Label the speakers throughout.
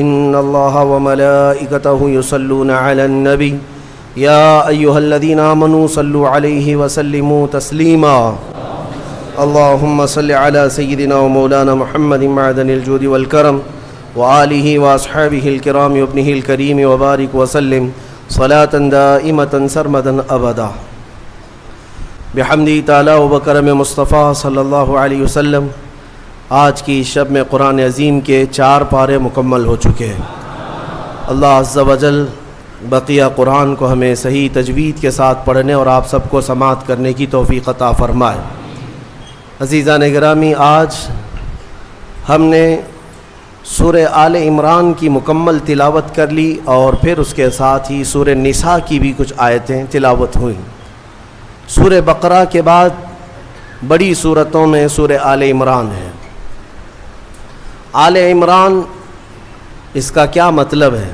Speaker 1: إن الله وملائكته يصلون على النبي يا أيها الذين آمنوا صلوا عليه وسلموا تسليما اللهم صل على سيدنا ومولانا محمد معدن الجود والكرم وآله وأصحابه الكرام وابنه الكريم وبارك وسلم صلاة دائمة سرمدا أبدا بحمد تعالی وبکرم مصطفیٰ صلی اللہ علیہ وسلم۔ آج کی شب میں قرآن عظیم کے 4 پارے مکمل ہو چکے ہیں۔ اللہ عز و جل بقیہ قرآن کو ہمیں صحیح تجوید کے ساتھ پڑھنے اور آپ سب کو سماعت کرنے کی توفیق عطا فرمائے۔ عزیزان گرامی، آج ہم نے سورہ آل عمران کی مکمل تلاوت کر لی اور پھر اس کے ساتھ ہی سورہ نساء کی بھی کچھ آیتیں تلاوت ہوئیں۔ سورہ بقرہ کے بعد بڑی سورتوں میں سورہ آل عمران ہے۔ آل عمران، اس کا کیا مطلب ہے؟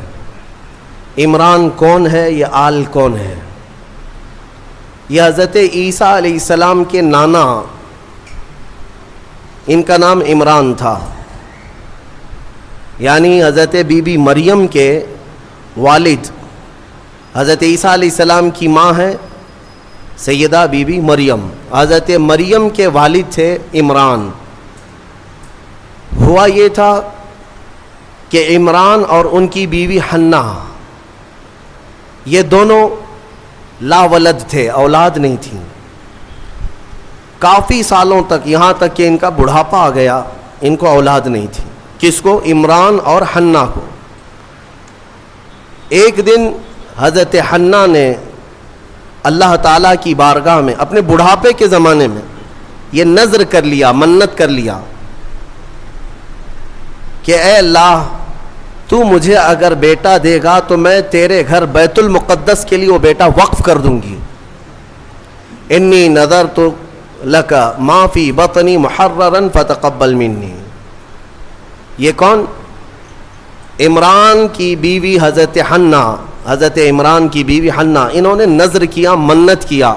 Speaker 1: عمران کون ہے؟ یہ آل کون ہے؟ یہ حضرت عیسیٰ علیہ السلام کے نانا، ان کا نام عمران تھا، یعنی حضرت بی بی مریم کے والد۔ حضرت عیسیٰ علیہ السلام کی ماں ہے سیدہ بی بی مریم، حضرت مریم کے والد تھے عمران۔ ہوا یہ تھا کہ عمران اور ان کی بیوی حنہ، یہ دونوں لا ولد تھے، اولاد نہیں تھی کافی سالوں تک، یہاں تک کہ ان کا بڑھاپا آ گیا، ان کو اولاد نہیں تھی۔ کس کو؟ عمران اور حنہ کو۔ ایک دن حضرت حنہ نے اللہ تعالیٰ کی بارگاہ میں اپنے بڑھاپے کے زمانے میں یہ نذر کر لیا، منت کر لیا کہ اے اللہ، تو مجھے اگر بیٹا دے گا تو میں تیرے گھر بیت المقدس کے لیے وہ بیٹا وقف کر دوں گی۔ انی نذرت لک ما فی بطنی محررا فتقبل منی۔ یہ کون؟ عمران کی بیوی حضرت حنہ، حضرت عمران کی بیوی حنہ، انہوں نے نذر کیا، منت کیا۔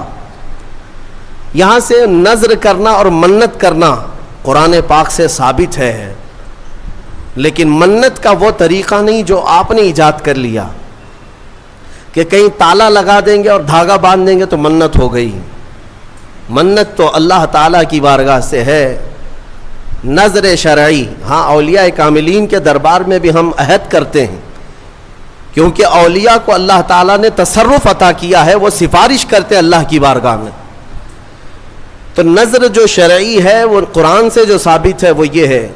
Speaker 1: یہاں سے نذر کرنا اور منت کرنا قرآن پاک سے ثابت ہے، لیکن منت کا وہ طریقہ نہیں جو آپ نے ایجاد کر لیا کہ کہیں تالا لگا دیں گے اور دھاگا باندھ دیں گے تو منت ہو گئی۔ منت تو اللہ تعالیٰ کی بارگاہ سے ہے، نذر شرعی۔ ہاں، اولیاء کاملین کے دربار میں بھی ہم عہد کرتے ہیں، کیونکہ اولیاء کو اللہ تعالیٰ نے تصرف عطا کیا ہے، وہ سفارش کرتے ہیں اللہ کی بارگاہ میں۔ تو نذر جو شرعی ہے وہ قرآن سے جو ثابت ہے وہ یہ ہے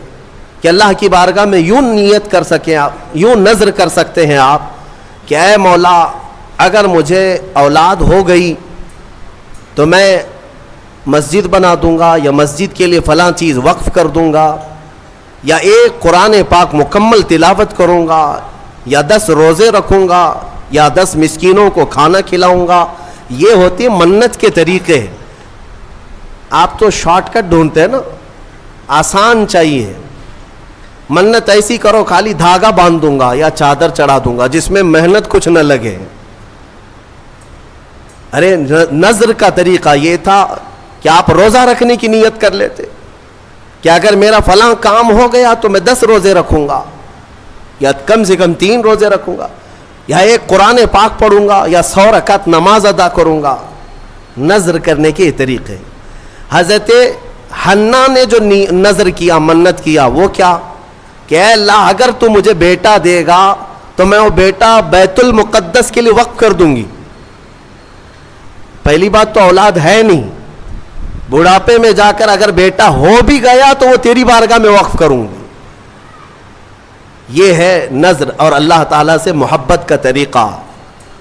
Speaker 1: کہ اللہ کی بارگاہ میں یوں نیت کر سکیں آپ، یوں نذر کر سکتے ہیں آپ کہ اے مولا، اگر مجھے اولاد ہو گئی تو میں مسجد بنا دوں گا، یا مسجد کے لیے فلاں چیز وقف کر دوں گا، یا ایک قرآن پاک مکمل تلاوت کروں گا، یا 10 روزے رکھوں گا، یا 10 مسکینوں کو کھانا کھلاؤں گا۔ یہ ہوتی ہے منت کے طریقے۔ آپ تو شارٹ کٹ ڈھونڈتے ہیں نا، آسان چاہیے۔ منت ایسی کرو، خالی دھاگا باندھ دوں گا یا چادر چڑھا دوں گا جس میں محنت کچھ نہ لگے۔ ارے نذر کا طریقہ یہ تھا کہ آپ روزہ رکھنے کی نیت کر لیتے کہ اگر میرا فلاں کام ہو گیا تو میں 10 روزے رکھوں گا، یا کم سے کم 3 روزے رکھوں گا، یا ایک قرآن پاک پڑھوں گا، یا 100 رکعت نماز ادا کروں گا۔ نذر کرنے کے طریقے۔ حضرت حنہ نے جو نذر کیا، منت کیا، وہ کیا کہ اے اللہ، اگر تو مجھے بیٹا دے گا تو میں وہ بیٹا بیت المقدس کے لیے وقف کر دوں گی۔ پہلی بات تو اولاد ہے نہیں، بڑھاپے میں جا کر اگر بیٹا ہو بھی گیا تو وہ تیری بارگاہ میں وقف کروں گی۔ یہ ہے نذر اور اللہ تعالیٰ سے محبت کا طریقہ۔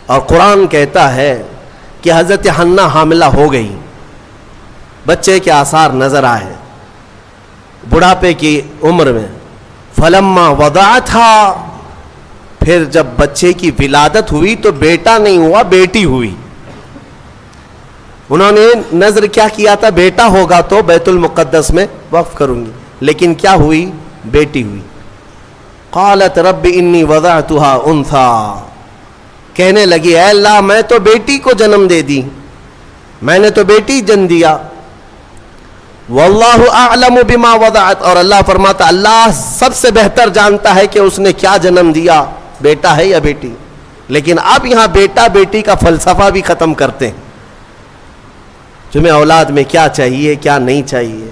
Speaker 1: اور قرآن کہتا ہے کہ حضرت حنہ حاملہ ہو گئی، بچے کے آثار نظر آئے بڑھاپے کی عمر میں۔ فلما وضعتھا، پھر جب بچے کی ولادت ہوئی تو بیٹا نہیں ہوا، بیٹی ہوئی۔ انہوں نے نذر کیا کیا تھا؟ بیٹا ہوگا تو بیت المقدس میں وقف کروں گی، لیکن کیا ہوئی؟ بیٹی ہوئی۔ قالت رب انی وضعتها انثى، کہنے لگی اے اللہ، میں تو بیٹی کو جنم دے دی، میں نے تو بیٹی جن دیا۔ واللہ اعلم بما وضعت، اور اللہ فرماتا اللہ سب سے بہتر جانتا ہے کہ اس نے کیا جنم دیا، بیٹا ہے یا بیٹی. لیکن اب یہاں بیٹا بیٹی کا فلسفہ بھی ختم کرتے ہیں. تمہیں اولاد میں کیا چاہیے کیا نہیں چاہیے.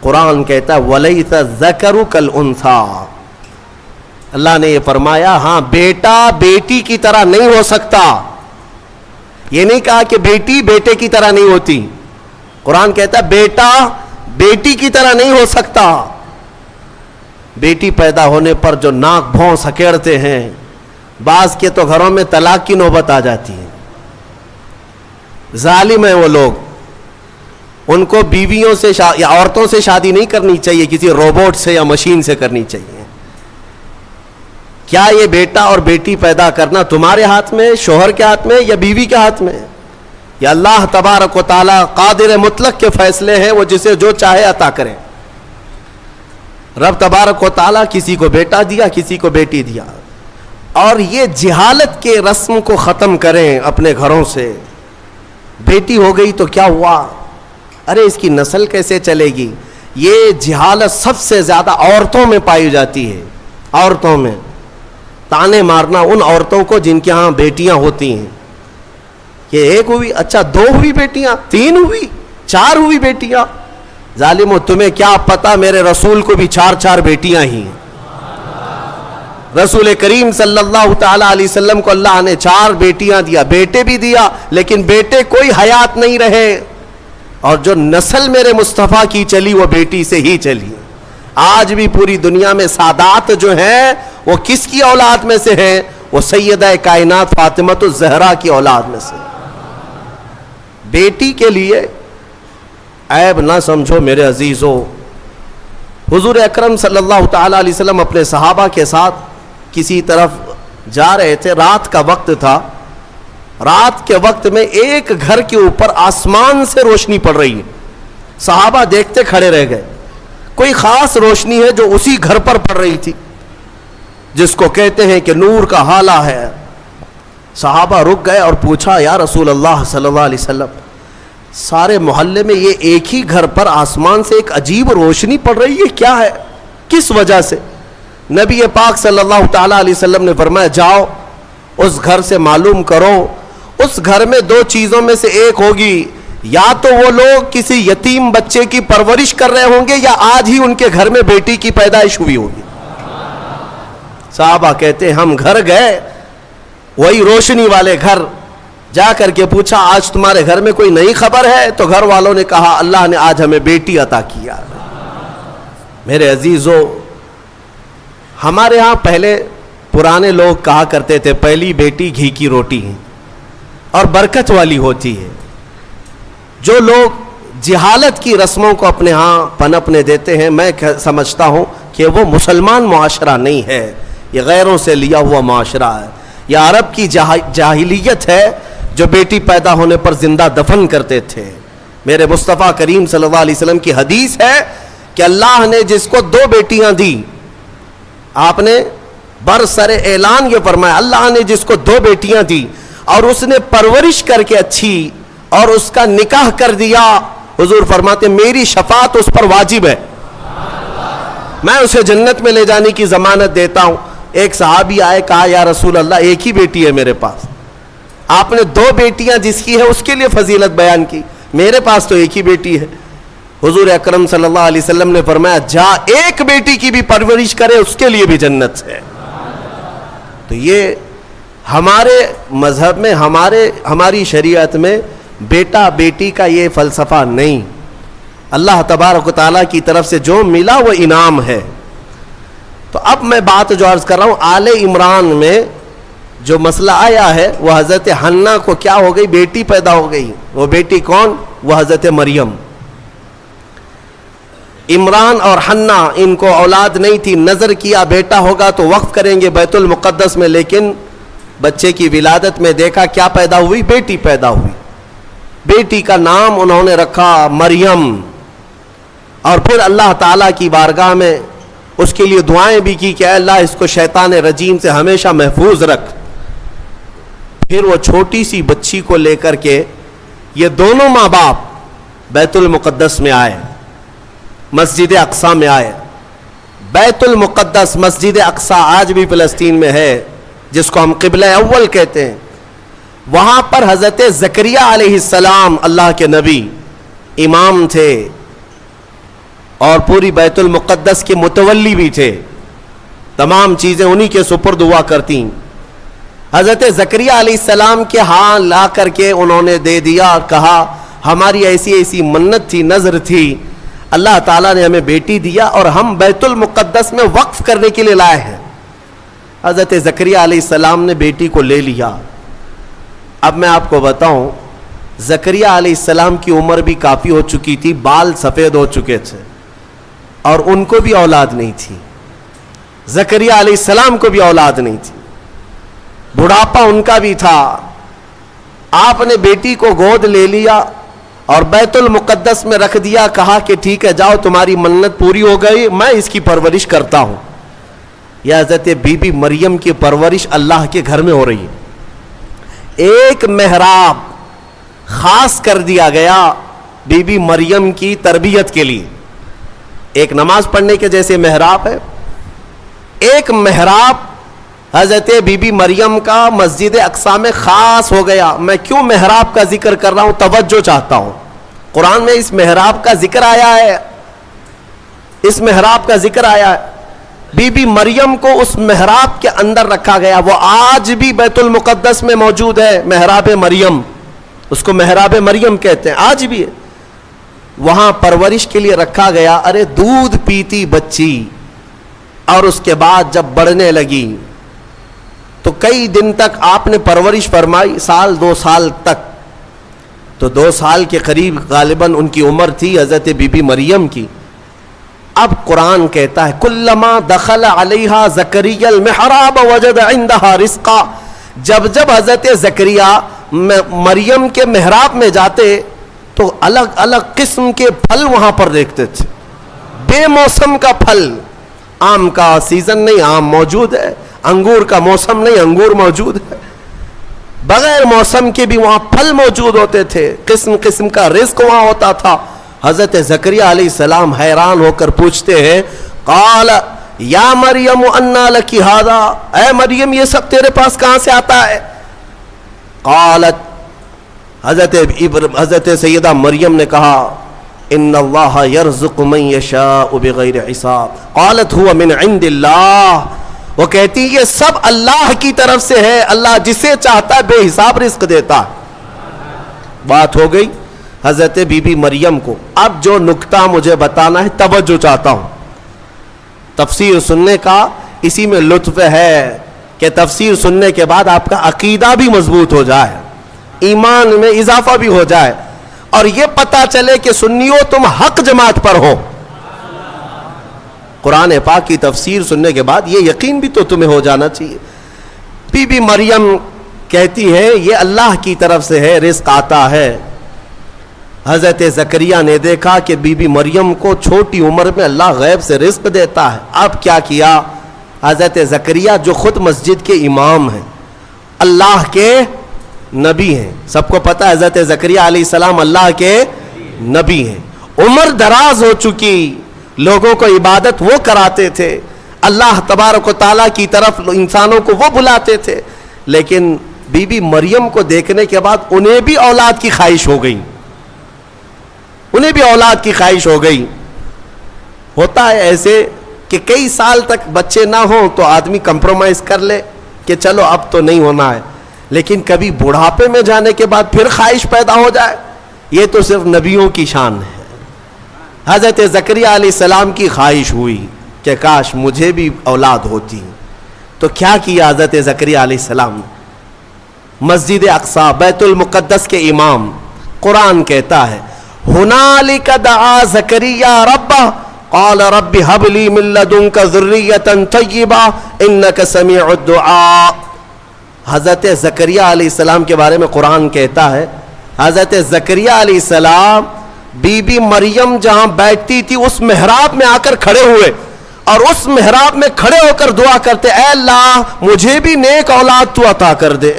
Speaker 1: قرآن کہتا ہے وَلَيْسَ الذَّكَرُ كَالْأُنثَىٰ، اللہ نے یہ فرمایا ہاں بیٹا بیٹی کی طرح نہیں ہو سکتا. یہ نہیں کہا کہ بیٹی بیٹے کی طرح نہیں ہوتی. قرآن کہتا ہے بیٹا بیٹی کی طرح نہیں ہو سکتا. بیٹی پیدا ہونے پر جو ناک بھون سکیڑتے ہیں، بعض کے تو گھروں میں طلاق کی نوبت آ جاتی ہے. ظالم ہیں وہ لوگ. ان کو بیویوں سے یا عورتوں سے شادی نہیں کرنی چاہیے، کسی روبوٹ سے یا مشین سے کرنی چاہیے. کیا یہ بیٹا اور بیٹی پیدا کرنا تمہارے ہاتھ میں، شوہر کے ہاتھ میں یا بیوی کے ہاتھ میں؟ یا اللہ تبارک و تعالی قادر مطلق کے فیصلے ہیں، وہ جسے جو چاہے عطا کرے. رب تبارک و تعالی کسی کو بیٹا دیا کسی کو بیٹی دیا. اور یہ جہالت کے رسم کو ختم کریں اپنے گھروں سے. بیٹی ہو گئی تو کیا ہوا، ارے اس کی نسل کیسے چلے گی. یہ جہالت سب سے زیادہ عورتوں میں پائی جاتی ہے. عورتوں میں تانے مارنا ان عورتوں کو جن کے ہاں بیٹیاں ہوتی ہیں کہ ایک ہوئی، اچھا 2 ہوئی بیٹیاں، 3 ہوئی، 4 ہوئی بیٹیاں. ظالمو تمہیں کیا پتا میرے رسول کو بھی 4 بیٹیاں ہی ہیں. رسول کریم صلی اللہ تعالی علیہ وسلم کو اللہ نے 4 بیٹیاں دیا، بیٹے بھی دیا، لیکن بیٹے کوئی حیات نہیں رہے. اور جو نسل میرے مصطفیٰ کی چلی وہ بیٹی سے ہی چلی. آج بھی پوری دنیا میں سادات جو ہیں وہ کس کی اولاد میں سے ہیں؟ وہ سیدہ کائنات فاطمۃ الزہرا کی اولاد میں سے. بیٹی کے لیے عیب نہ سمجھو میرے عزیزو. حضور اکرم صلی اللہ تعالی علیہ وسلم اپنے صحابہ کے ساتھ کسی طرف جا رہے تھے. رات کا وقت تھا. رات کے وقت میں ایک گھر کے اوپر آسمان سے روشنی پڑ رہی ہے. صحابہ دیکھتے کھڑے رہ گئے. کوئی خاص روشنی ہے جو اسی گھر پر پڑ رہی تھی، جس کو کہتے ہیں کہ نور کا حالہ ہے. صحابہ رک گئے اور پوچھا یا رسول اللہ صلی اللہ علیہ وسلم، سارے محلے میں یہ ایک ہی گھر پر آسمان سے ایک عجیب روشنی پڑ رہی ہے، کیا ہے، کس وجہ سے؟ نبی پاک صلی اللہ تعالی علیہ وسلم نے فرمایا جاؤ اس گھر سے معلوم کرو. اس گھر میں 2 چیزوں میں سے ایک ہوگی، یا تو وہ لوگ کسی یتیم بچے کی پرورش کر رہے ہوں گے یا آج ہی ان کے گھر میں بیٹی کی پیدائش ہوئی ہوگی. صحابہ کہتے ہم گھر گئے، وہی روشنی والے گھر، جا کر کے پوچھا آج تمہارے گھر میں کوئی نئی خبر ہے؟ تو گھر والوں نے کہا اللہ نے آج ہمیں بیٹی عطا کیا. میرے عزیزو ہمارے ہاں پہلے پرانے لوگ کہا کرتے تھے پہلی بیٹی گھی کی روٹی ہے اور برکت والی ہوتی ہے. جو لوگ جہالت کی رسموں کو اپنے ہاں پنپنے دیتے ہیں، میں سمجھتا ہوں کہ وہ مسلمان معاشرہ نہیں ہے، یہ غیروں سے لیا ہوا معاشرہ ہے. یہ عرب کی جاہلیت ہے جو بیٹی پیدا ہونے پر زندہ دفن کرتے تھے. میرے مصطفیٰ کریم صلی اللہ علیہ وسلم کی حدیث ہے کہ اللہ نے جس کو 2 بیٹیاں دی، آپ نے برسر اعلان یہ فرمایا اللہ نے جس کو 2 بیٹیاں دی اور اس نے پرورش کر کے اچھی اور اس کا نکاح کر دیا، حضور فرماتے میری شفاعت اس پر واجب ہے، میں اسے جنت میں لے جانے کی ضمانت دیتا ہوں. ایک صحابی آئے کہا یا رسول اللہ ایک ہی بیٹی ہے میرے پاس. آپ نے 2 بیٹیاں جس کی ہے اس کے لیے فضیلت بیان کی، میرے پاس تو ایک ہی بیٹی ہے. حضور اکرم صلی اللہ علیہ وسلم نے فرمایا جا ایک بیٹی کی بھی پرورش کرے اس کے لیے بھی جنت ہے. تو یہ ہمارے مذہب میں ہماری شریعت میں بیٹا بیٹی کا یہ فلسفہ نہیں. اللہ تبارک و تعالیٰ کی طرف سے جو ملا وہ انعام ہے. تو اب میں بات جو عرض کر رہا ہوں آل عمران میں جو مسئلہ آیا ہے وہ حضرت حنہ کو کیا ہو گئی، بیٹی پیدا ہو گئی. وہ بیٹی کون؟ وہ حضرت مریم. عمران اور حنہ ان کو اولاد نہیں تھی، نظر کیا بیٹا ہوگا تو وقف کریں گے بیت المقدس میں، لیکن بچے کی ولادت میں دیکھا کیا پیدا ہوئی، بیٹی پیدا ہوئی. بیٹی کا نام انہوں نے رکھا مریم. اور پھر اللہ تعالیٰ کی بارگاہ میں اس کے لیے دعائیں بھی کی کہ اے اللہ اس کو شیطان رجیم سے ہمیشہ محفوظ رکھ. پھر وہ چھوٹی سی بچی کو لے کر کے یہ دونوں ماں باپ بیت المقدس میں آئے. مسجد اقصی میں آئے. بیت المقدس مسجد اقصی آج بھی فلسطین میں ہے, جس کو ہم قبلہ اول کہتے ہیں. وہاں پر حضرت زکریا علیہ السلام اللہ کے نبی امام تھے اور پوری بیت المقدس کے متولی بھی تھے. تمام چیزیں انہی کے سپرد ہوا کرتی. حضرت زکریا علیہ السلام کے ہاں لا کر کے انہوں نے دے دیا اور کہا ہماری ایسی ایسی منت تھی, نظر تھی, اللہ تعالیٰ نے ہمیں بیٹی دیا اور ہم بیت المقدس میں وقف کرنے کے لیے لائے ہیں. حضرت زکریا علیہ السلام نے بیٹی کو لے لیا. اب میں آپ کو بتاؤں, زکریا علیہ السلام کی عمر بھی کافی ہو چکی تھی, بال سفید ہو چکے تھے اور ان کو بھی اولاد نہیں تھی. زکریا علیہ السلام کو بھی اولاد نہیں تھی, بڑھاپا ان کا بھی تھا. آپ نے بیٹی کو گود لے لیا اور بیت المقدس میں رکھ دیا, کہا کہ ٹھیک ہے جاؤ تمہاری منت پوری ہو گئی, میں اس کی پرورش کرتا ہوں. یہ حضرت بی بی مریم کی پرورش اللہ کے گھر میں ہو رہی ہے. ایک محراب خاص کر دیا گیا بی بی مریم کی تربیت کے لیے. ایک نماز پڑھنے کے جیسے محراب ہے, ایک محراب حضرت بی بی مریم کا مسجد اقصی میں خاص ہو گیا. میں کیوں محراب کا ذکر کر رہا ہوں, توجہ چاہتا ہوں. قرآن میں اس محراب کا ذکر آیا ہے, اس محراب کا ذکر آیا ہے. بی بی مریم کو اس محراب کے اندر رکھا گیا. وہ آج بھی بیت المقدس میں موجود ہے, محراب مریم, اس کو محراب مریم کہتے ہیں, آج بھی ہے. وہاں پرورش کے لیے رکھا گیا. ارے دودھ پیتی بچی, اور اس کے بعد جب بڑھنے لگی تو کئی دن تک آپ نے پرورش فرمائی, سال 2 سال تک. تو 2 سال کے قریب غالباً ان کی عمر تھی حضرت بی بی مریم کی. اب قرآن کہتا ہے کلما دخل علیہا زکریا المحراب وجد عندها رزقا. جب جب حضرت زکریا مریم کے محراب میں جاتے تو الگ الگ قسم کے پھل وہاں پر دیکھتے تھے. بے موسم کا پھل, آم کا سیزن نہیں, آم موجود ہے. انگور کا موسم نہیں, انگور موجود ہے. بغیر موسم کے بھی وہاں پھل موجود ہوتے تھے, قسم قسم کا رزق وہاں ہوتا تھا. حضرت زکریا علیہ السلام حیران ہو کر پوچھتے ہیں قال یا مریم انا لکی ھذا, اے مریم یہ سب تیرے پاس کہاں سے آتا ہے؟ قالت, حضرت سیدہ مریم نے کہا ان اللہ یرزق من یشاء بغیر حساب. قالت هو من عند اللہ, وہ کہتی یہ سب اللہ کی طرف سے ہے, اللہ جسے چاہتا ہے بے حساب رزق دیتا. بات ہو گئی حضرت بی بی مریم کو. اب جو نکتہ مجھے بتانا ہے توجہ چاہتا ہوں. تفسیر سننے کا اسی میں لطف ہے کہ تفسیر سننے کے بعد آپ کا عقیدہ بھی مضبوط ہو جائے, ایمان میں اضافہ بھی ہو جائے, اور یہ پتہ چلے کہ سنیو تم حق جماعت پر ہو. قرآن پاک کی تفسیر سننے کے بعد یہ یقین بھی تو تمہیں ہو جانا چاہیے. بی بی مریم کہتی ہے یہ اللہ کی طرف سے ہے, رزق آتا ہے. حضرت زکریا نے دیکھا کہ بی بی مریم کو چھوٹی عمر میں اللہ غیب سے رزق دیتا ہے. اب کیا کیا حضرت زکریا جو خود مسجد کے امام ہیں, اللہ کے نبی ہیں, سب کو پتہ ہے حضرت زکریا علیہ السلام اللہ کے نبی ہیں, عمر دراز ہو چکی, لوگوں کو عبادت وہ کراتے تھے, اللہ تبارک و تعالیٰ کی طرف انسانوں کو وہ بلاتے تھے. لیکن بی بی مریم کو دیکھنے کے بعد انہیں بھی اولاد کی خواہش ہو گئی, انہیں بھی اولاد کی خواہش ہو گئی. ہوتا ہے ایسے کہ کئی سال تک بچے نہ ہوں تو آدمی کمپرومائز کر لے کہ چلو اب تو نہیں ہونا ہے, لیکن کبھی بڑھاپے میں جانے کے بعد پھر خواہش پیدا ہو جائے, یہ تو صرف نبیوں کی شان ہے. حضرت زکریا علیہ السلام کی خواہش ہوئی کہ کاش مجھے بھی اولاد ہوتی. تو کیا کیا حضرت زکریا علیہ السلام؟ مسجد اقصی بیت المقدس کے امام, قرآن کہتا ہے ہنالک دعا زکریا ربہ قال رب ہب لی من لدنک ذریۃ طیبہ انک سمیع الدعاء. حضرت زکریا علیہ السلام کے بارے میں قرآن کہتا ہے حضرت زکریا علیہ السلام بی بی مریم جہاں بیٹھتی تھی اس محراب میں آ کر کھڑے ہوئے, اور اس محراب میں کھڑے ہو کر دعا کرتے اے اللہ مجھے بھی نیک اولاد تو عطا کر دے,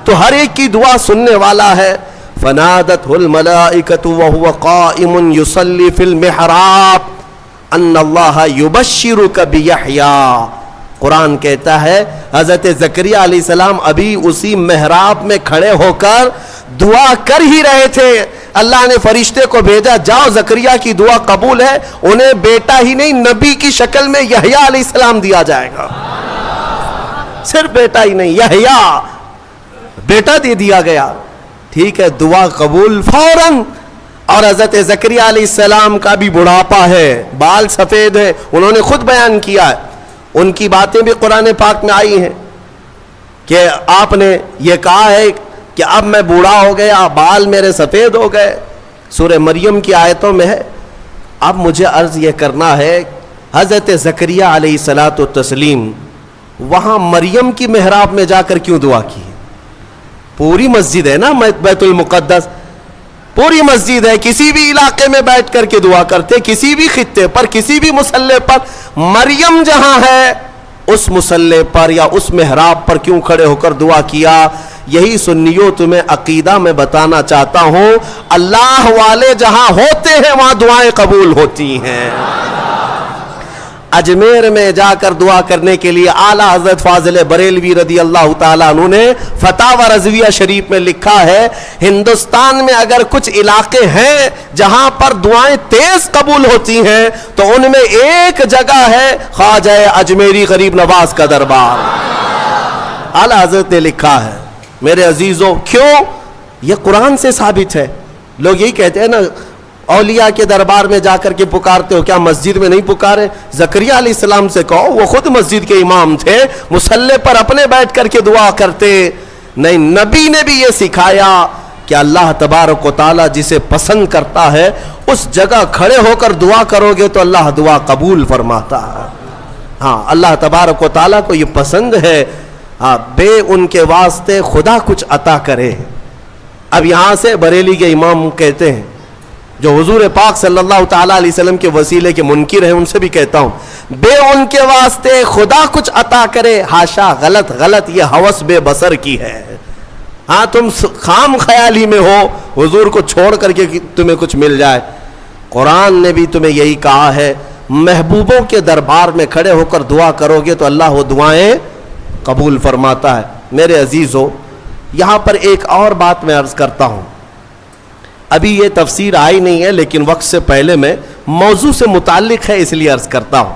Speaker 1: تو ہر ایک کی دعا سننے والا ہے. فنادته الملائکۃ وهو قائم یصلی فی المحراب, ان اللہ یبشرک بیحییٰ. قرآن کہتا ہے حضرت زکریا علیہ السلام ابھی اسی محراب میں کھڑے ہو کر دعا کر ہی رہے تھے. اللہ نے فرشتے کو بھیجا, جاؤ زکریا کی دعا قبول ہے, انہیں بیٹا ہی نہیں نبی کی شکل میں یحییٰ علیہ السلام دیا جائے گا. صرف بیٹا ہی نہیں, یحییٰ بیٹا دے دیا گیا. ٹھیک ہے, دعا قبول فوراً. اور حضرت زکریا علیہ السلام کا بھی بڑھاپا ہے, بال سفید ہے, انہوں نے خود بیان کیا ہے. ان کی باتیں بھی قرآن پاک میں آئی ہیں کہ آپ نے یہ کہا ہے کہ اب میں بوڑھا ہو گیا, بال میرے سفید ہو گئے. سورہ مریم کی آیتوں میں ہے. اب مجھے عرض یہ کرنا ہے, حضرت زکریا علیہ الصلاۃ والتسلیم وہاں مریم کی محراب میں جا کر کیوں دعا کی؟ پوری مسجد ہے نا بیت المقدس, پوری مسجد ہے, کسی بھی علاقے میں بیٹھ کر کے دعا کرتے, کسی بھی خطے پر, کسی بھی مصلی پر. مریم جہاں ہے اس مصلی پر یا اس محراب پر کیوں کھڑے ہو کر دعا کیا؟ یہی سنیوں تمہیں عقیدہ میں بتانا چاہتا ہوں, اللہ والے جہاں ہوتے ہیں وہاں دعائیں قبول ہوتی ہیں. اجمیر میں جا کر دعا کرنے کے لیے اعلیٰ حضرت فاضل بریلوی رضی اللہ تعالیٰ عنہ نے فتاوی رضویہ شریف میں لکھا ہے, ہندوستان میں اگر کچھ علاقے ہیں جہاں پر دعائیں تیز قبول ہوتی ہیں تو ان میں ایک جگہ ہے خواجہ اجمیری غریب نواز کا دربار. اعلیٰ حضرت نے لکھا ہے. میرے عزیزوں, کیوں؟ یہ قرآن سے ثابت ہے. لوگ یہی کہتے ہیں نا, اولیاء کے دربار میں جا کر کے پکارتے ہو, کیا مسجد میں نہیں پکارے؟ زکریا علیہ السلام سے کہو, وہ خود مسجد کے امام تھے, مصلی پر اپنے بیٹھ کر کے دعا کرتے. نہیں, نبی نے بھی یہ سکھایا کہ اللہ تبارک و تعالیٰ جسے پسند کرتا ہے اس جگہ کھڑے ہو کر دعا کرو گے تو اللہ دعا قبول فرماتا ہے. ہاں, اللہ تبارک و تعالیٰ کو یہ پسند ہے بے ان کے واسطے خدا کچھ عطا کرے. اب یہاں سے بریلی کے امام کہتے ہیں جو حضور پاک صلی اللہ تعالیٰ علیہ وسلم کے وسیلے کے منکر ہیں, ان سے بھی کہتا ہوں بے ان کے واسطے خدا کچھ عطا کرے. ہاشا, غلط, یہ ہوس بے بصر کی ہے. ہاں, تم خام خیالی میں ہو حضور کو چھوڑ کر کے تمہیں کچھ مل جائے. قرآن نے بھی تمہیں یہی کہا ہے, محبوبوں کے دربار میں کھڑے ہو کر دعا کرو گے تو اللہ وہ دعائیں قبول فرماتا ہے. میرے عزیزو, یہاں پر ایک اور بات میں عرض کرتا ہوں. ابھی یہ تفسیر آئی نہیں ہے لیکن وقت سے پہلے میں موضوع سے متعلق ہے اس لیے عرض کرتا ہوں.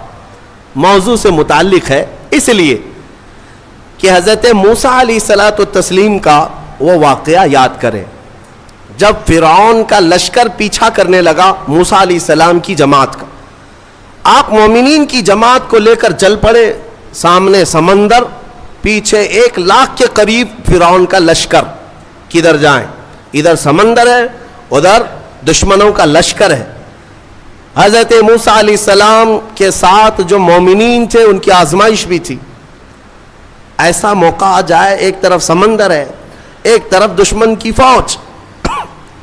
Speaker 1: موضوع سے متعلق ہے اس لیے کہ حضرت موسیٰ علیہ الصلاۃ والتسلیم کا وہ واقعہ یاد کریں جب فرعون کا لشکر پیچھا کرنے لگا موسیٰ علیہ السلام کی جماعت کا. آپ مومنین کی جماعت کو لے کر چل پڑے, سامنے سمندر, پیچھے 100,000 کے قریب فرعون کا لشکر. کدھر جائیں؟ ادھر سمندر ہے, ادھر دشمنوں کا لشکر ہے. حضرت موسیٰ علیہ السلام کے ساتھ جو مومنین تھے ان کی آزمائش بھی تھی. ایسا موقع آ جائے, ایک طرف سمندر ہے, ایک طرف دشمن کی فوج,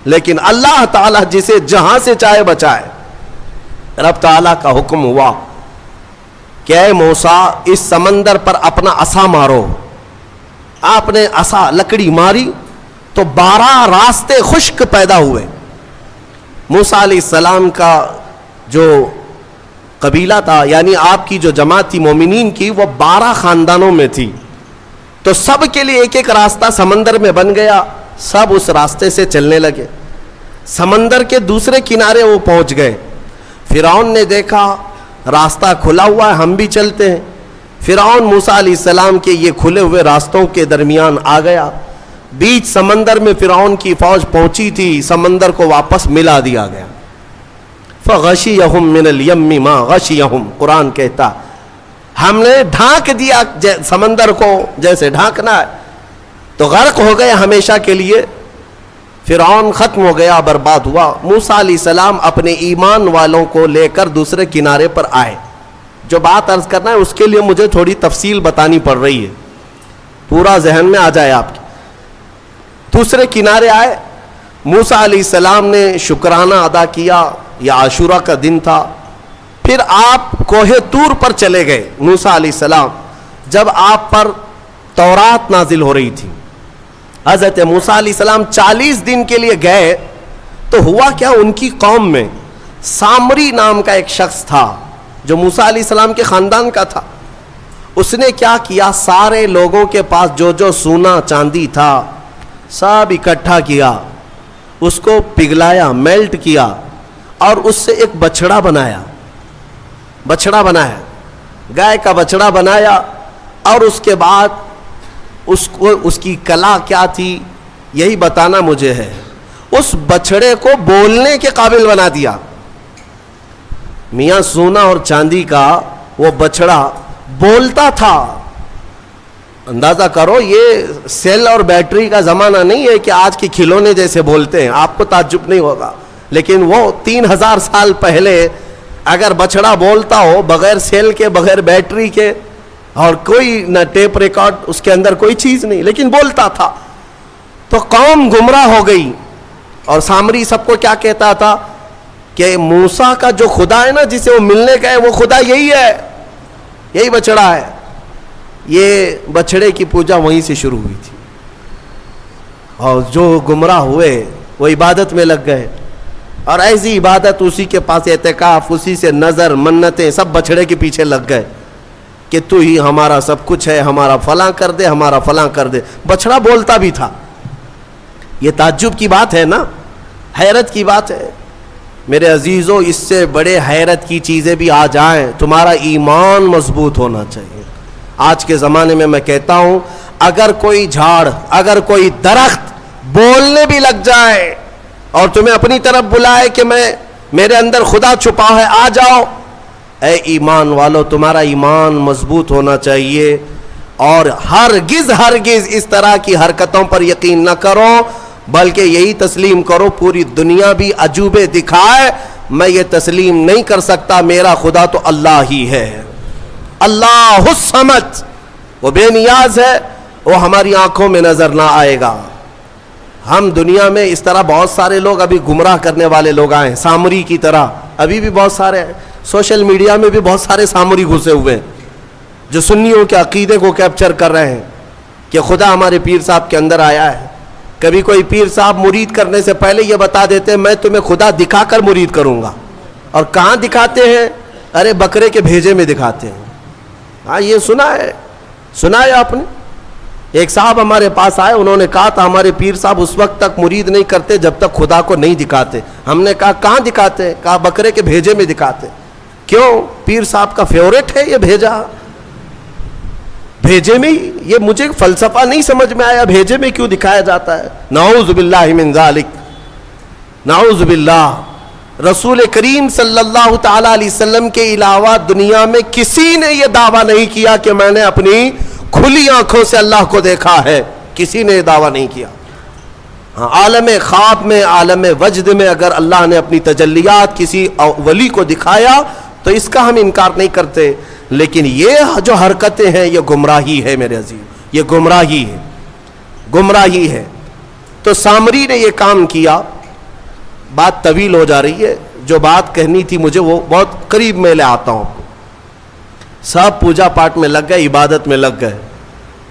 Speaker 1: لیکن اللہ تعالیٰ جسے جہاں سے چاہے بچائے. رب تعالیٰ کا حکم ہوا کہ اے موسیٰ اس سمندر پر اپنا عصا مارو. آپ نے عصا لکڑی ماری تو 12 راستے خشک پیدا ہوئے. موسیٰ علیہ السلام کا جو قبیلہ تھا, یعنی آپ کی جو جماعت تھی مومنین کی, وہ 12 خاندانوں میں تھی, تو سب کے لیے ایک ایک راستہ سمندر میں بن گیا. سب اس راستے سے چلنے لگے. سمندر کے دوسرے کنارے وہ پہنچ گئے. فرعون نے دیکھا راستہ کھلا ہوا ہے, ہم بھی چلتے ہیں. فرعون موسیٰ علیہ السلام کے یہ کھلے ہوئے راستوں کے درمیان آ گیا. بیچ سمندر میں فرعون کی فوج پہنچی تھی, سمندر کو واپس ملا دیا گیا. فغشیہم من الیم ما غشیہم, قرآن کہتا ہم نے ڈھانک دیا سمندر کو جیسے ڈھانکنا ہے, تو غرق ہو گئے ہمیشہ کے لیے. فرعون ختم ہو گیا, برباد ہوا. موسیٰ علیہ السلام اپنے ایمان والوں کو لے کر دوسرے کنارے پر آئے. جو بات عرض کرنا ہے اس کے لیے مجھے تھوڑی تفصیل بتانی پڑ رہی ہے, پورا ذہن میں آ جائے آپ کے. دوسرے کنارے آئے, موسیٰ علیہ السلام نے شکرانہ ادا کیا, یہ عاشورہ کا دن تھا. پھر آپ کوہ طور پر چلے گئے موسیٰ علیہ السلام, جب آپ پر تورات نازل ہو رہی تھی. حضرت موسیٰ علیہ السلام 40 دن کے لیے گئے تو ہوا کیا, ان کی قوم میں سامری نام کا ایک شخص تھا جو موسیٰ علیہ السلام کے خاندان کا تھا. اس نے کیا کیا, سارے لوگوں کے پاس جو جو سونا چاندی تھا سب اکٹھا کیا, اس کو پگھلایا, میلٹ کیا, اور اس سے ایک بچڑا بنایا, گائے کا بچڑا بنایا. اور اس کے بعد اس کی کلا کیا تھی یہی بتانا مجھے ہے. اس بچڑے کو بولنے کے قابل بنا دیا. میاں سونا اور چاندی کا وہ بچڑا بولتا تھا. اندازہ کرو, یہ سیل اور بیٹری کا زمانہ نہیں ہے کہ آج کے کھلونے جیسے بولتے ہیں, آپ کو تعجب نہیں ہوگا. لیکن وہ 3000 سال پہلے اگر بچڑا بولتا ہو بغیر سیل کے, بغیر بیٹری کے, اور کوئی نہ ٹیپ ریکارڈ, اس کے اندر کوئی چیز نہیں, لیکن بولتا تھا, تو قوم گمراہ ہو گئی. اور سامری سب کو کیا کہتا تھا کہ موسیٰ کا جو خدا ہے نا, جسے وہ ملنے گئے, وہ خدا یہی ہے, یہی بچڑا ہے. یہ بچڑے کی پوجا وہیں سے شروع ہوئی تھی. اور جو گمراہ ہوئے وہ عبادت میں لگ گئے, اور ایسی عبادت, اسی کے پاس اعتکاف, اسی سے نظر, منتیں, سب بچڑے کے پیچھے لگ گئے کہ تو ہی ہمارا سب کچھ ہے, ہمارا فلاں کر دے, ہمارا فلاں کر دے. بچڑا بولتا بھی تھا. یہ تعجب کی بات ہے نا, حیرت کی بات ہے. میرے عزیزوں, اس سے بڑے حیرت کی چیزیں بھی آ جائیں, تمہارا ایمان مضبوط ہونا چاہیے. آج کے زمانے میں کہتا ہوں, اگر کوئی جھاڑ, اگر کوئی درخت بولنے بھی لگ جائے اور تمہیں اپنی طرف بلائے کہ میرے اندر خدا چھپا ہے, آ جاؤ, اے ایمان والو, تمہارا ایمان مضبوط ہونا چاہیے. اور ہرگز اس طرح کی حرکتوں پر یقین نہ کرو, بلکہ یہی تسلیم کرو, پوری دنیا بھی عجوبے دکھائے, میں یہ تسلیم نہیں کر سکتا, میرا خدا تو اللہ ہی ہے. اللہ الصمد, وہ بے نیاز ہے, وہ ہماری آنکھوں میں نظر نہ آئے گا. ہم دنیا میں اس طرح بہت سارے لوگ ابھی گمراہ کرنے والے لوگ آئے ہیں, سامری کی طرح. ابھی بھی بہت سارے ہیں, سوشل میڈیا میں بھی بہت سارے سامری گھسے ہوئے ہیں جو سنیوں کے عقیدے کو کیپچر کر رہے ہیں کہ خدا ہمارے پیر صاحب کے اندر آیا ہے. کبھی کوئی پیر صاحب مرید کرنے سے پہلے یہ بتا دیتے ہیں میں تمہیں خدا دکھا کر مرید کروں گا. اور کہاں دکھاتے ہیں؟ ارے بکرے کے بھیجے میں دکھاتے ہیں. ہاں, یہ سنا ہے آپ نے. ایک صاحب ہمارے پاس آئے, انہوں نے کہا تھا ہمارے پیر صاحب اس وقت تک مرید نہیں کرتے جب تک خدا کو نہیں دکھاتے. ہم نے کہا کہاں دکھاتے؟ کہا بکرے کے بھیجے میں دکھاتے. کیوں؟ پیر صاحب کا فیورٹ ہے یہ بھیجا, بھیجے میں. یہ مجھے فلسفہ نہیں سمجھ میں آیا, بھیجے میں کیوں دکھایا جاتا ہے؟ نعوذ باللہ من ذالک, نعوذ باللہ. رسول کریم صلی اللہ تعالی علیہ وسلم کے علاوہ دنیا میں کسی نے یہ دعویٰ نہیں کیا کہ میں نے اپنی کھلی آنکھوں سے اللہ کو دیکھا ہے. کسی نے یہ دعویٰ نہیں کیا. ہاں, عالم خواب میں, عالم وجد میں اگر اللہ نے اپنی تجلیات کسی ولی کو دکھایا تو اس کا ہم انکار نہیں کرتے. لیکن یہ جو حرکتیں ہیں یہ گمراہی ہے میرے عزیز, یہ گمراہی ہے. تو سامری نے یہ کام کیا. بات طویل ہو جا رہی ہے, جو بات کہنی تھی مجھے وہ بہت قریب میں لے آتا ہوں. سب پوجا پاٹ میں لگ گئے, عبادت میں لگ گئے,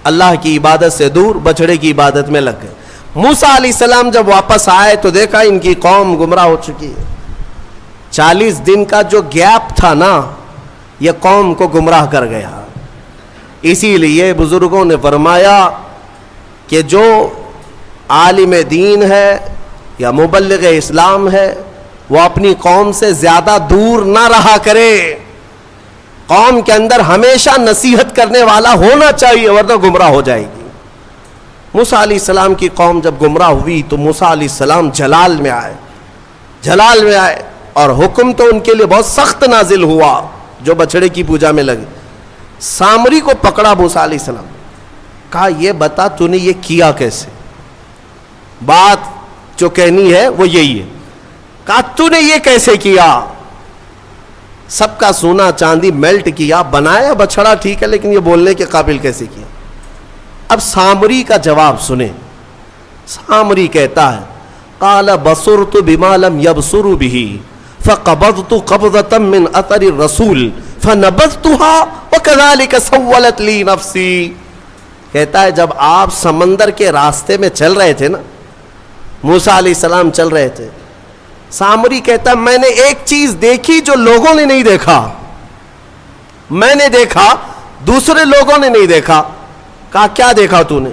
Speaker 1: اللہ کی عبادت سے دور بچڑے کی عبادت میں لگ گئے. موسیٰ علیہ السلام جب واپس آئے تو دیکھا ان کی قوم گمراہ ہو چکی ہے. 40 دن کا جو گیپ تھا نا, یہ قوم کو گمراہ کر گیا. اسی لیے بزرگوں نے فرمایا کہ جو عالم دین ہے یا مبلغ اسلام ہے وہ اپنی قوم سے زیادہ دور نہ رہا کرے. قوم کے اندر ہمیشہ نصیحت کرنے والا ہونا چاہیے, ورنہ گمراہ ہو جائے گی. موسیٰ علیہ السلام کی قوم جب گمراہ ہوئی تو موسیٰ علیہ السلام جلال میں آئے, اور حکم تو ان کے لیے بہت سخت نازل ہوا جو بچڑے کی پوجا میں لگے. سامری کو پکڑا موسیٰ علیہ السلام, کہا یہ بتا تو نے یہ کیا کیسے؟ بات جو کہنی ہے وہ یہی ہے. کہا تو نے یہ کیسے کیا؟ سب کا سونا چاندی میلٹ کیا, بنایا بچڑا ٹھیک ہے, لیکن یہ بولنے کے قابل کیسے کیا؟ اب سامری کا جواب سنیں. سامری کہتا ہے قال بصرت بما لم يبصروا به فقبضت قبضة من اثر الرسول فنبذتها وكذلك سولت لي نفسي. کہتا ہے جب آپ سمندر کے راستے میں چل رہے تھے نا, موسیٰ علیہ السلام چل رہے تھے, سامری کہتا ہے میں نے ایک چیز دیکھی جو لوگوں نے نہیں دیکھا، میں نے دیکھا دوسرے لوگوں نے نہیں دیکھا۔ کہا کیا دیکھا تو نے؟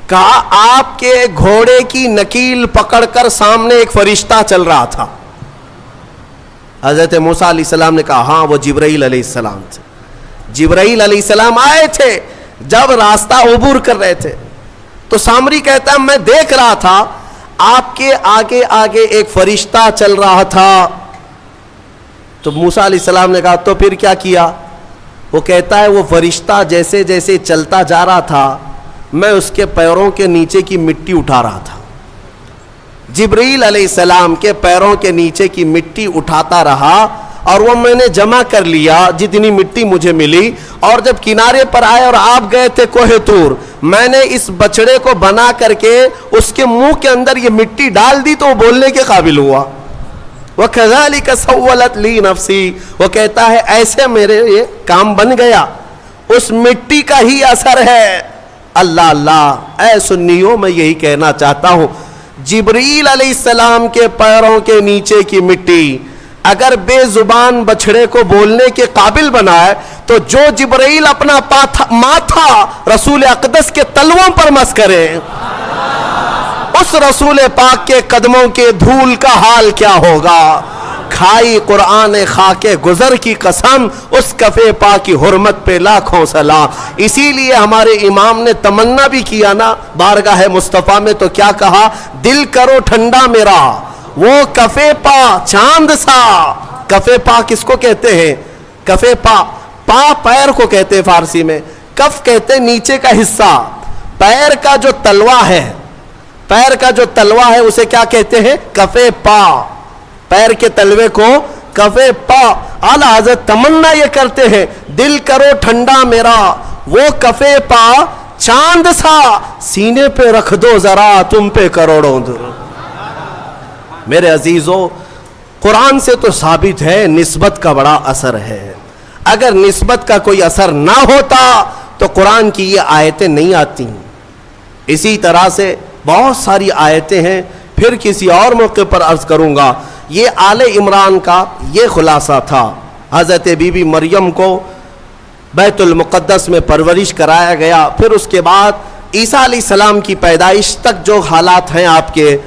Speaker 1: کہا آپ کے گھوڑے کی نکیل پکڑ کر سامنے ایک فرشتہ چل رہا تھا۔ حضرت موسیٰ علیہ السلام نے کہا ہاں وہ جبرائیل علیہ السلام تھے، جبرائیل علیہ السلام آئے تھے جب راستہ عبور کر رہے تھے۔ تو سامری کہتا ہے میں دیکھ رہا تھا آپ کے آگے آگے ایک فرشتہ چل رہا تھا۔ تو موسیٰ علیہ السلام نے کہا تو پھر کیا کیا؟ وہ کہتا ہے وہ فرشتہ جیسے جیسے چلتا جا رہا تھا میں اس کے پیروں کے نیچے کی مٹی اٹھا رہا تھا، جبرائیل علیہ السلام کے پیروں کے نیچے کی مٹی اٹھاتا رہا اور وہ میں نے جمع کر لیا جتنی مٹی مجھے ملی، اور جب کنارے پر آئے اور آپ گئے تھے کوہ طور، میں نے اس بچڑے کو بنا کر کے اس کے منہ کے اندر یہ مٹی ڈال دی تو وہ بولنے کے قابل ہوا۔ وَكَذَلِكَ سَوَّلَتْ لِي نَفْسِي، وہ کہتا ہے ایسے میرے یہ کام بن گیا، اس مٹی کا ہی اثر ہے۔ اللہ اللہ، اے سنیوں میں یہی کہنا چاہتا ہوں، جبرائیل علیہ السلام کے پیروں کے نیچے کی مٹی اگر بے زبان بچڑے کو بولنے کے قابل بنائے تو جو جبرائیل اپنا ماتھا رسول اقدس کے تلووں پر مس کرے، اس رسول پاک کے قدموں کے دھول کا حال کیا ہوگا؟ کھائی قرآن خاک گزر کی قسم، اس کفے پاک کی حرمت پہ لاکھوں سلام۔ اسی لیے ہمارے امام نے تمنا بھی کیا نا بارگاہ مصطفیٰ میں، تو کیا کہا؟ دل کرو ٹھنڈا میرا وہ کفے پا چاند سا۔ کفے پا کس کو کہتے ہیں؟ کفے پا، پا پیر کو کہتے ہیں فارسی میں، کف کہتے ہیں نیچے کا حصہ، پیر کا جو تلوا ہے، پیر کا جو تلوا ہے اسے کیا کہتے ہیں؟ کفے پا، پیر کے تلوے کو کفے پا۔ اعلیٰ حضرت تمنا یہ کرتے ہیں دل کرو ٹھنڈا میرا وہ کفے پا چاند سا، سینے پہ رکھ دو ذرا تم پہ کروڑوں در۔ میرے عزیزو، قرآن سے تو ثابت ہے نسبت کا بڑا اثر ہے، اگر نسبت کا کوئی اثر نہ ہوتا تو قرآن کی یہ آیتیں نہیں آتی۔ اسی طرح سے بہت ساری آیتیں ہیں، پھر کسی اور موقع پر عرض کروں گا۔ یہ آل عمران کا یہ خلاصہ تھا۔ حضرت بی بی مریم کو بیت المقدس میں پرورش کرایا گیا، پھر اس کے بعد عیسیٰ علیہ السلام کی پیدائش تک جو حالات ہیں آپ کے،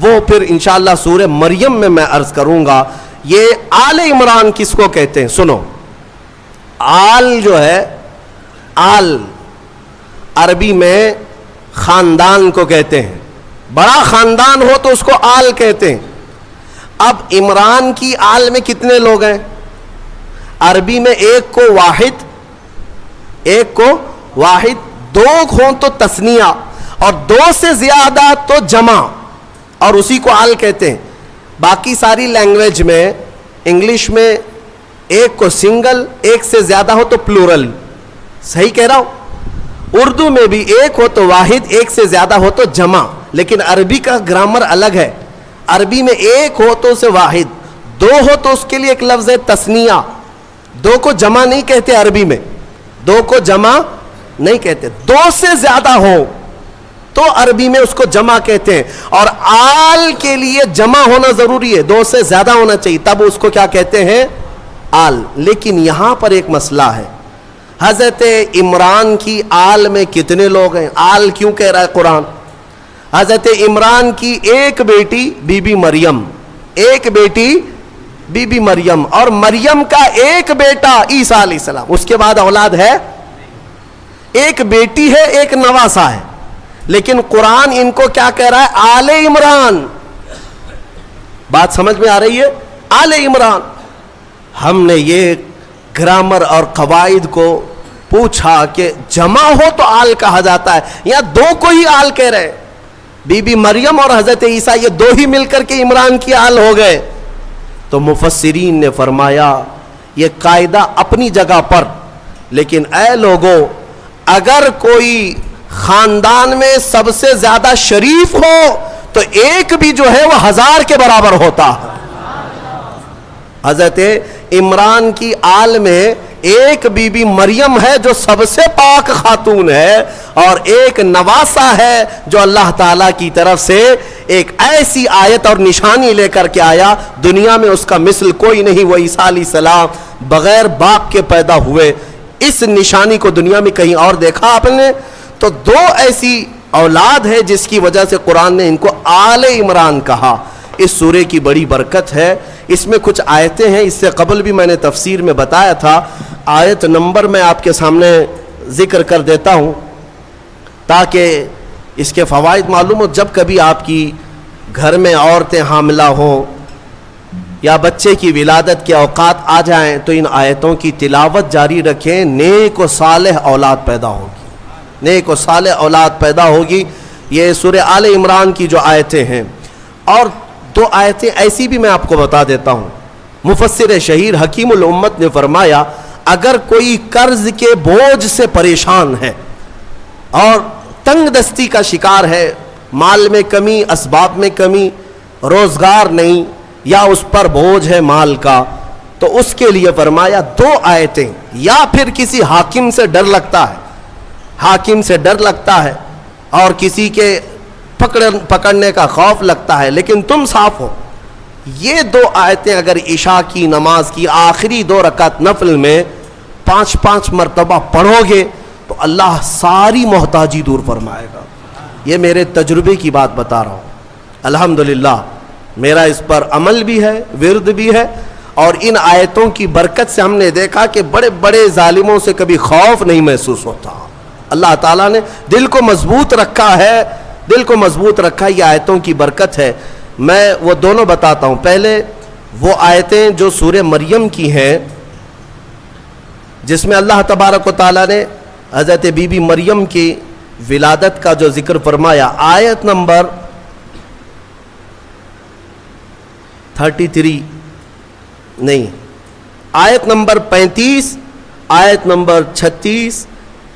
Speaker 1: وہ پھر انشاءاللہ سورہ مریم میں عرض کروں گا۔ یہ آل عمران کس کو کہتے ہیں؟ سنو، آل جو ہے، آل عربی میں خاندان کو کہتے ہیں، بڑا خاندان ہو تو اس کو آل کہتے ہیں۔ اب عمران کی آل میں کتنے لوگ ہیں؟ عربی میں ایک کو واحد، ایک کو واحد، دو ہوں تو تثنیہ، اور دو سے زیادہ تو جمع، اور اسی کو آل کہتے ہیں۔ باقی ساری لینگویج میں، انگلش میں ایک کو سنگل، ایک سے زیادہ ہو تو پلورل، صحیح کہہ رہا ہوں؟ اردو میں بھی ایک ہو تو واحد، ایک سے زیادہ ہو تو جمع، لیکن عربی کا گرامر الگ ہے۔ عربی میں ایک ہو تو اسے واحد، دو ہو تو اس کے لیے ایک لفظ ہے تثنیہ، دو کو جمع نہیں کہتے عربی میں، دو کو جمع نہیں کہتے، دو سے زیادہ ہو تو عربی میں اس کو جمع کہتے ہیں، اور آل کے لیے جمع ہونا ضروری ہے، دو سے زیادہ ہونا چاہیے، تب اس کو کیا کہتے ہیں؟ آل۔ لیکن یہاں پر ایک مسئلہ ہے، حضرت عمران کی آل میں کتنے لوگ ہیں؟ آل کیوں کہہ رہا ہے قرآن؟ حضرت عمران کی ایک بیٹی بی بی مریم، ایک بیٹی بی بی مریم، اور مریم کا ایک بیٹا عیسیٰ علیہ السلام، اس کے بعد اولاد ہے؟ ایک بیٹی ہے، ایک نواسہ ہے، لیکن قرآن ان کو کیا کہہ رہا ہے؟ آل عمران۔ بات سمجھ میں آ رہی ہے؟ آل عمران۔ ہم نے یہ گرامر اور قواعد کو پوچھا کہ جمع ہو تو آل کہا جاتا ہے، یا دو کو ہی آل کہہ رہے؟ بی بی مریم اور حضرت عیسیٰ یہ دو ہی مل کر کے عمران کی آل ہو گئے۔ تو مفسرین نے فرمایا یہ قاعدہ اپنی جگہ پر، لیکن اے لوگو، اگر کوئی خاندان میں سب سے زیادہ شریف ہو تو ایک بھی جو ہے وہ 1000 کے برابر ہوتا ہے۔ حضرت عمران کی آل میں ایک بی بی مریم ہے جو سب سے پاک خاتون ہے، اور ایک نواسا ہے جو اللہ تعالیٰ کی طرف سے ایک ایسی آیت اور نشانی لے کر کے آیا، دنیا میں اس کا مثل کوئی نہیں۔ وہ عیسیٰ علیہ السلام بغیر باپ کے پیدا ہوئے، اس نشانی کو دنیا میں کہیں اور دیکھا آپ نے؟ تو دو ایسی اولاد ہے جس کی وجہ سے قرآن نے ان کو آل عمران کہا۔ اس سورے کی بڑی برکت ہے، اس میں کچھ آیتیں ہیں، اس سے قبل بھی میں نے تفسیر میں بتایا تھا، آیت نمبر میں آپ کے سامنے ذکر کر دیتا ہوں تاکہ اس کے فوائد معلوم ہو۔ جب کبھی آپ کی گھر میں عورتیں حاملہ ہوں یا بچے کی ولادت کے اوقات آ جائیں تو ان آیتوں کی تلاوت جاری رکھیں، نیک و صالح اولاد پیدا ہوگی، نیک و صالح اولاد پیدا ہوگی۔ یہ سورہ آل عمران کی جو آیتیں ہیں، اور دو آیتیں ایسی بھی میں آپ کو بتا دیتا ہوں۔ مفسر شہیر حکیم الامت نے فرمایا اگر کوئی قرض کے بوجھ سے پریشان ہے اور تنگ دستی کا شکار ہے، مال میں کمی، اسباب میں کمی، روزگار نہیں، یا اس پر بوجھ ہے مال کا، تو اس کے لیے فرمایا دو آیتیں، یا پھر کسی حاکم سے ڈر لگتا ہے، حاکم سے ڈر لگتا ہے اور کسی کے پکڑنے کا خوف لگتا ہے، لیکن تم صاف ہو، یہ دو آیتیں اگر عشاء کی نماز کی آخری 2 رکعت نفل میں 5 مرتبہ پڑھو گے تو اللہ ساری محتاجی دور فرمائے گا۔ یہ میرے تجربے کی بات بتا رہا ہوں، الحمدللہ میرا اس پر عمل بھی ہے، ورد بھی ہے، اور ان آیتوں کی برکت سے ہم نے دیکھا کہ بڑے بڑے ظالموں سے کبھی خوف نہیں محسوس ہوتا۔ اللہ تعالیٰ نے دل کو مضبوط رکھا ہے، دل کو مضبوط رکھا، یہ آیتوں کی برکت ہے۔ میں وہ دونوں بتاتا ہوں۔ پہلے وہ آیتیں جو سورہ مریم کی ہیں جس میں اللہ تبارک و تعالیٰ نے حضرت بی بی مریم کی ولادت کا جو ذکر فرمایا، آیت نمبر 33 نہیں، آیت نمبر 35، آیت نمبر 36،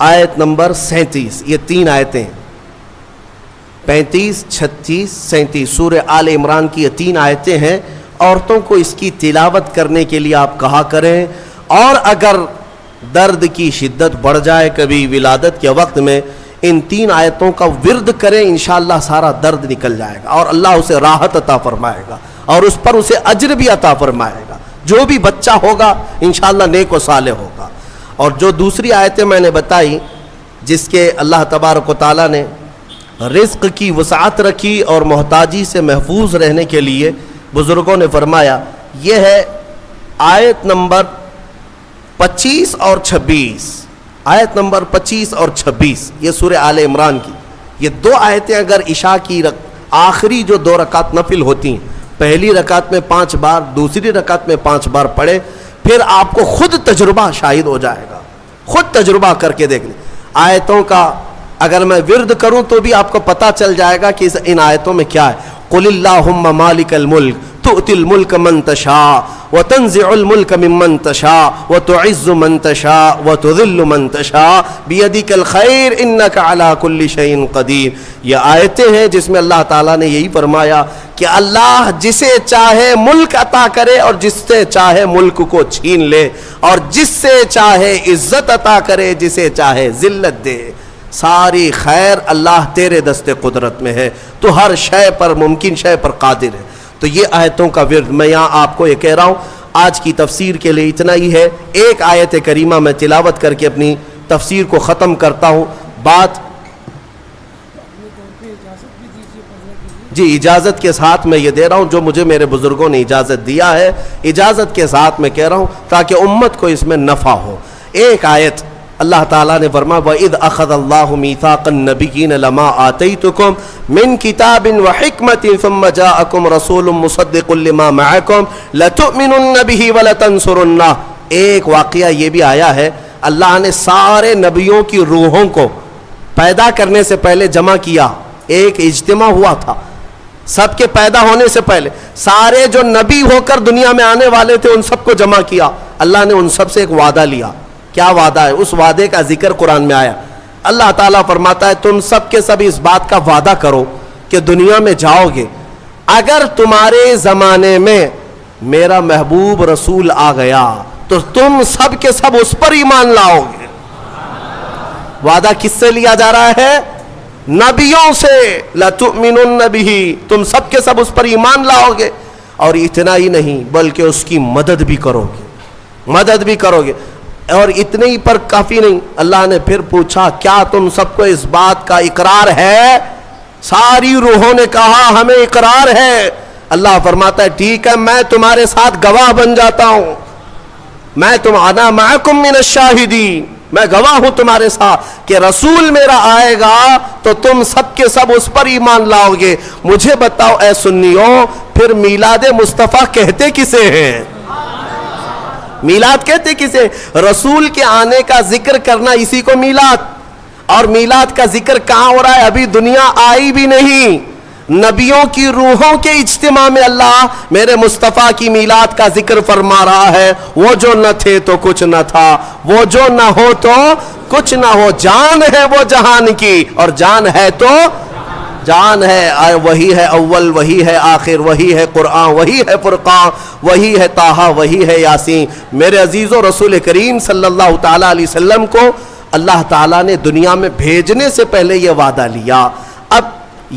Speaker 1: آیت نمبر 37، یہ 3 آیتیں، 35، 36، 37 سورہ آل عمران کی یہ 3 آیتیں ہیں۔ عورتوں کو اس کی تلاوت کرنے کے لیے آپ کہا کریں، اور اگر درد کی شدت بڑھ جائے کبھی ولادت کے وقت میں، ان 3 آیتوں کا ورد کریں، انشاءاللہ سارا درد نکل جائے گا اور اللہ اسے راحت عطا فرمائے گا، اور اس پر اسے اجر بھی عطا فرمائے گا۔ جو بھی بچہ ہوگا انشاءاللہ نیک و صالح ہوگا۔ اور جو دوسری آیتیں میں نے بتائی جس کے اللہ تبارک و تعالیٰ نے رزق کی وسعت رکھی اور محتاجی سے محفوظ رہنے کے لیے بزرگوں نے فرمایا، یہ ہے آیت نمبر 25 اور 26، آیت نمبر 25 اور 26، یہ سورہ آل عمران کی یہ 2 آیتیں اگر عشاء کی آخری جو 2 رکعت نفل ہوتی ہیں، پہلی رکعت میں 5 بار، دوسری رکعت میں 5 بار پڑھے، پھر آپ کو خود تجربہ شاہد ہو جائے گا، خود تجربہ کر کے دیکھ لیں۔ آیتوں کا اگر میں ورد کروں تو بھی آپ کو پتہ چل جائے گا کہ ان آیتوں میں کیا ہے۔ قل اللہم مالک الملک تؤتی الملک من تشاء وتنزع الملک ممن تشاء وتعز من تشاء وتذل من تشاء بیدک الخیر انک علی کل شیء قدیر۔ یہ آیتیں ہیں جس میں اللہ تعالیٰ نے یہی فرمایا کہ اللہ جسے چاہے ملک عطا کرے اور جس سے چاہے ملک کو چھین لے، اور جس سے چاہے عزت عطا کرے، جسے چاہے ذلت دے۔ ساری خیر اللہ تیرے دست قدرت میں ہے، تو ہر شے پر، ممکن شے پر قادر ہے۔ تو یہ آیتوں کا ورد میں یہاں آپ کو یہ کہہ رہا ہوں۔ آج کی تفسیر کے لیے اتنا ہی ہے، ایک آیت کریمہ میں تلاوت کر کے اپنی تفسیر کو ختم کرتا ہوں۔ بات جی اجازت کے ساتھ میں یہ دے رہا ہوں، جو مجھے میرے بزرگوں نے اجازت دیا ہے، اجازت کے ساتھ میں کہہ رہا ہوں تاکہ امت کو اس میں نفع ہو۔ ایک آیت اللہ تعالیٰ نے فرمایا وَإِذْ أَخَذَ اللَّهُ مِيثَاقَ النَّبِيِّينَ لَمَا آتَيْتُكُم مِّن كِتَابٍ وَحِكْمَةٍ ثُمَّ جَاءَكُمْ رَسُولٌ مُصَدِّقٌ لِّمَا مَعَكُمْ لَتُؤْمِنُنَّ بِهِ وَلَتَنصُرُنَّهُ۔ ایک واقعہ یہ بھی آیا ہے، اللہ نے سارے نبیوں کی روحوں کو پیدا کرنے سے پہلے جمع کیا، ایک اجتماع ہوا تھا سب کے پیدا ہونے سے پہلے، سارے جو نبی ہو کر دنیا میں آنے والے تھے ان سب کو جمع کیا۔ اللہ نے ان سب سے ایک وعدہ لیا۔ کیا وعدہ ہے؟ اس وعدے کا ذکر قرآن میں آیا۔ اللہ تعالیٰ فرماتا ہے تم سب کے سب اس بات کا وعدہ کرو کہ دنیا میں جاؤ گے، اگر تمہارے زمانے میں میرا محبوب رسول آ گیا تو تم سب کے سب اس پر ایمان لاؤ گے. وعدہ کس سے لیا جا رہا ہے؟ نبیوں سے. لَتُؤْمِنُنَّ بِهِ، تم سب کے سب اس پر ایمان لاؤ گے. اور اتنا ہی نہیں بلکہ اس کی مدد بھی کرو گے، مدد بھی کرو گے. اور اتنے ہی پر کافی نہیں، اللہ نے پھر پوچھا کیا تم سب کو اس بات کا اقرار ہے؟ ساری روحوں نے کہا ہمیں اقرار ہے. اللہ فرماتا ہے ٹھیک ہے، میں تمہارے ساتھ گواہ بن جاتا ہوں. میں انا معکم من الشاہدین، میں گواہ ہوں تمہارے ساتھ کہ رسول میرا آئے گا تو تم سب کے سب اس پر ایمان لاؤ گے. مجھے بتاؤ اے سنیوں، پھر میلاد مصطفیٰ کہتے کسے ہیں؟ میلاد کہتے کسے؟ رسول کے آنے کا ذکر کرنا اسی کو میلاد. اور میلاد کا ذکر کہاں ہو رہا ہے؟ ابھی دنیا آئی بھی نہیں. نبیوں کی روحوں کے اجتماع میں اللہ میرے مصطفیٰ کی میلاد کا ذکر فرما رہا ہے. وہ جو نہ تھے تو کچھ نہ تھا، وہ جو نہ ہو تو کچھ نہ ہو. جان ہے وہ جہان کی، اور جان ہے تو جان ہے. وہی ہے اول، وہی ہے آخر، وہی ہے قرآن، وہی ہے فرقان، وہی ہے طٰہٰ، وہی ہے یاسین. میرے عزیزو، رسول کریم صلی اللہ تعالیٰ علیہ وسلم کو اللہ تعالیٰ نے دنیا میں بھیجنے سے پہلے یہ وعدہ لیا. اب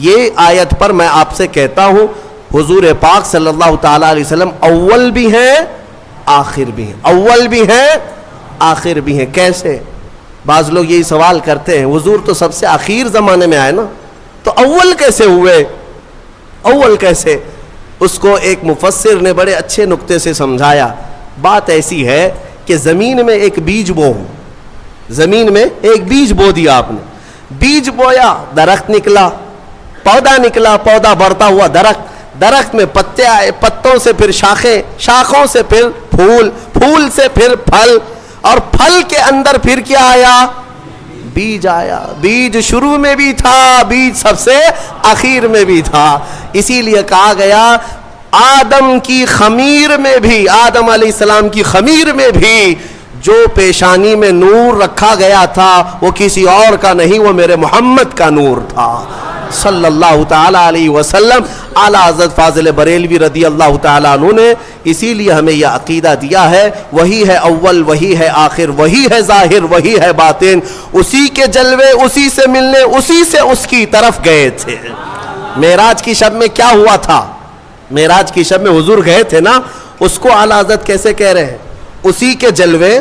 Speaker 1: یہ آیت پر میں آپ سے کہتا ہوں حضور پاک صلی اللہ تعالیٰ علیہ وسلم اول بھی ہیں آخر بھی ہیں. اول بھی ہیں آخر بھی ہیں. کیسے؟ بعض لوگ یہی سوال کرتے ہیں حضور تو سب سے آخر زمانے میں آئے نا، تو اول کیسے ہوئے؟ اول کیسے؟ اس کو ایک مفسر نے بڑے اچھے نقطے سے سمجھایا. بات ایسی ہے کہ زمین میں ایک بیج بو، زمین میں ایک بیج بو دیا آپ نے. بیج بویا، درخت نکلا، پودا نکلا، پودا بڑھتا ہوا درخت، درخت میں پتے آئے، پتوں سے پھر شاخیں، شاخوں سے پھر پھول، پھول سے پھر پھل، اور پھل کے اندر پھر کیا آیا؟ بیج آیا. بیج شروع میں بھی تھا، بیج سب سے آخر میں بھی تھا. اسی لیے کہا گیا آدم کی خمیر میں بھی، آدم علیہ السلام کی خمیر میں بھی جو پیشانی میں نور رکھا گیا تھا وہ کسی اور کا نہیں، وہ میرے محمد کا نور تھا صلی اللہ تعالیٰ علیہ وسلم. اعلیٰ حضرت فاضل بریلوی رضی اللہ تعالیٰ عنہ نے اسی لیے ہمیں یہ عقیدہ دیا ہے وہی ہے اول، وہی ہے آخر، وہی ہے ظاہر، وہی ہے باطن. اسی کے جلوے اسی سے ملنے، اسی سے اس کی طرف گئے تھے. معراج کی شب میں کیا ہوا تھا؟ معراج کی شب میں حضور گئے تھے نا، اس کو اعلیٰ حضرت کیسے کہہ رہے ہیں؟ اسی کے جلوے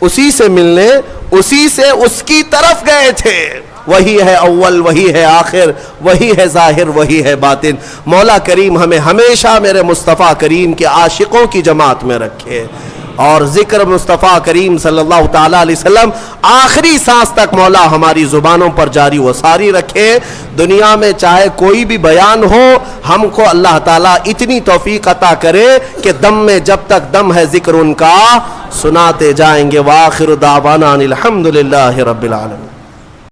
Speaker 1: اسی سے ملنے، اسی سے اس کی طرف گئے تھے. وہی ہے اول، وہی ہے آخر، وہی ہے ظاہر، وہی ہے باطن. مولا کریم ہمیں ہمیشہ میرے مصطفیٰ کریم کے عاشقوں کی جماعت میں رکھے، اور ذکر مصطفیٰ کریم صلی اللہ تعالیٰ علیہ وسلم آخری سانس تک مولا ہماری زبانوں پر جاری و ساری رکھے. دنیا میں چاہے کوئی بھی بیان ہو، ہم کو اللہ تعالیٰ اتنی توفیق عطا کرے کہ دم میں جب تک دم ہے ذکر ان کا سناتے جائیں گے. وآخر دعوانا الحمدللہ رب العالمین.